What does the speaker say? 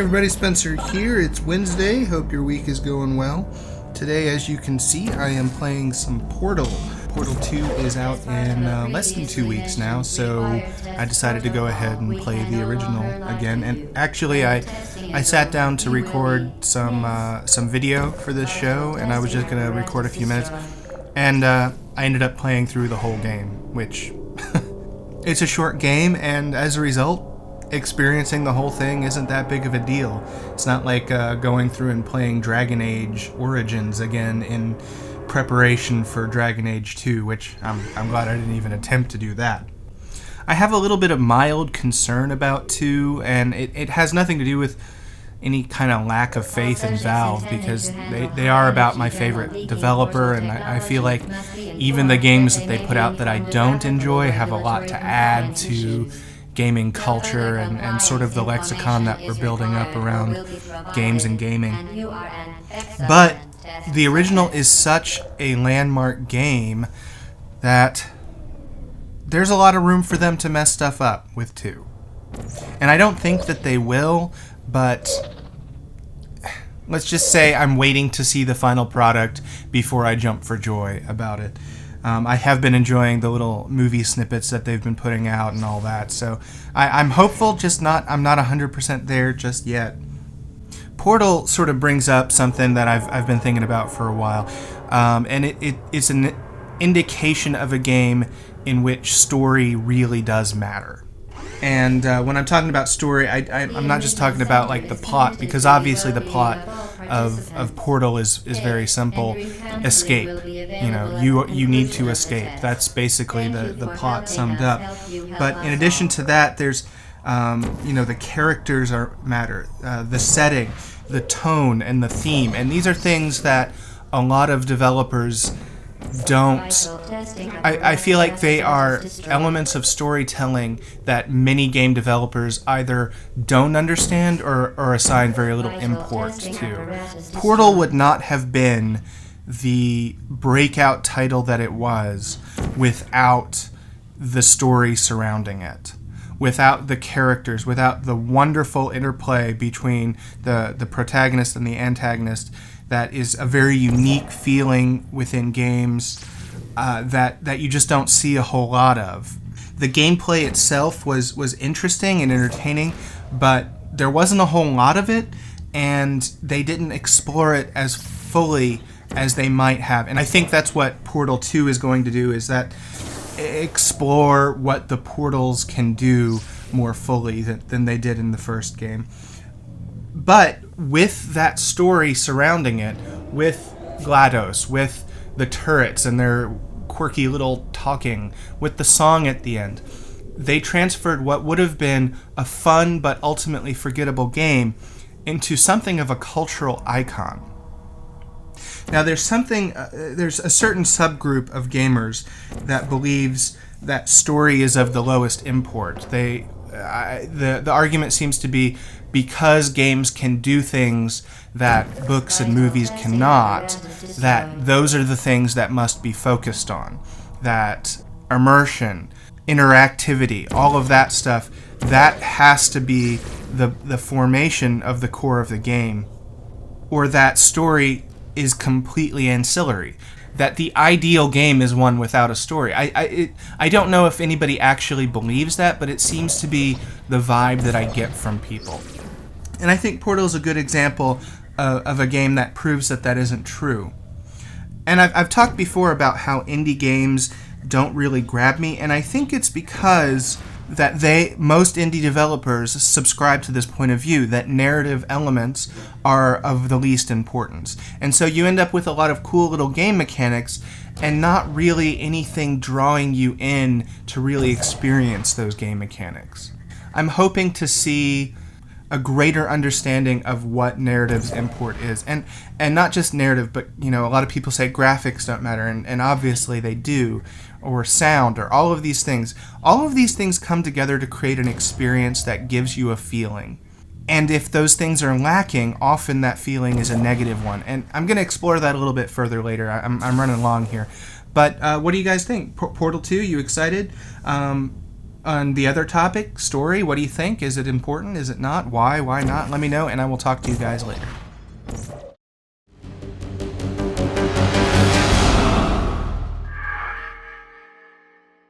everybody, Spencer here. It's Wednesday. Hope your week is going well. Today, as you can see, I am playing some Portal. Portal 2 is out in less than 2 weeks now, so I decided to go ahead and play the original again. And actually, I sat down to record some video for this show, and I was just going to record a few minutes. And I ended up playing through the whole game, which it's a short game, and as a result, experiencing the whole thing isn't that big of a deal. It's not like going through and playing Dragon Age Origins again in preparation for Dragon Age 2, which I'm glad I didn't even attempt to do that. I have a little bit of mild concern about 2, and it has nothing to do with any kind of lack of faith in Valve, because they are about my favorite developer, and I feel like even the games that they put out that I don't enjoy have a lot to add to gaming culture and sort of the lexicon that we're building up around games and gaming. But the original is such a landmark game that there's a lot of room for them to mess stuff up with 2. And I don't think that they will, but let's just say I'm waiting to see the final product before I jump for joy about it. I have been enjoying the little movie snippets that they've been putting out and all that, so I'm hopeful, I'm not 100% there just yet. Portal sort of brings up something that I've been thinking about for a while, and it's an indication of a game in which story really does matter. And when I'm talking about story, I'm not just talking about like the plot, because obviously the plot of Portal is very simple. Escape. You need to escape. That's basically the plot summed up. But in addition to that, there's the characters matter, the setting, the tone, and the theme. And these are things that a lot of developers don't. I feel like they are elements of storytelling that many game developers either don't understand or assign very little import to. Portal would not have been the breakout title that it was without the story surrounding it, without the characters, without the wonderful interplay between the protagonist and the antagonist. That is a very unique feeling within games that you just don't see a whole lot of. The gameplay itself was interesting and entertaining, but there wasn't a whole lot of it, and they didn't explore it as fully as they might have. And I think that's what Portal 2 is going to do, is that explore what the portals can do more fully than they did in the first game. But with that story surrounding it, with GLaDOS, with the turrets and their quirky little talking, with the song at the end, they transferred what would have been a fun but ultimately forgettable game into something of a cultural icon. Now, there's a certain subgroup of gamers that believes that story is of the lowest import. The argument seems to be, because games can do things that books and movies cannot, that those are the things that must be focused on. That immersion, interactivity, all of that stuff, that has to be the formation of the core of the game. Or that story is completely ancillary. That the ideal game is one without a story. I don't know if anybody actually believes that, but it seems to be the vibe that I get from people. And I think Portal is a good example of a game that proves that isn't true. And I've talked before about how indie games don't really grab me, and I think it's because that most indie developers subscribe to this point of view, that narrative elements are of the least importance. And so you end up with a lot of cool little game mechanics and not really anything drawing you in to really experience those game mechanics. I'm hoping to see a greater understanding of what narrative's import is. And not just narrative, but a lot of people say graphics don't matter, and obviously they do, or sound, or all of these things. All of these things come together to create an experience that gives you a feeling. And if those things are lacking, often that feeling is a negative one. And I'm going to explore that a little bit further later. I'm running along here. But what do you guys think? Portal 2, you excited? On the other topic, story, what do you think? Is it important? Is it not? Why? Why not? Let me know, and I will talk to you guys later.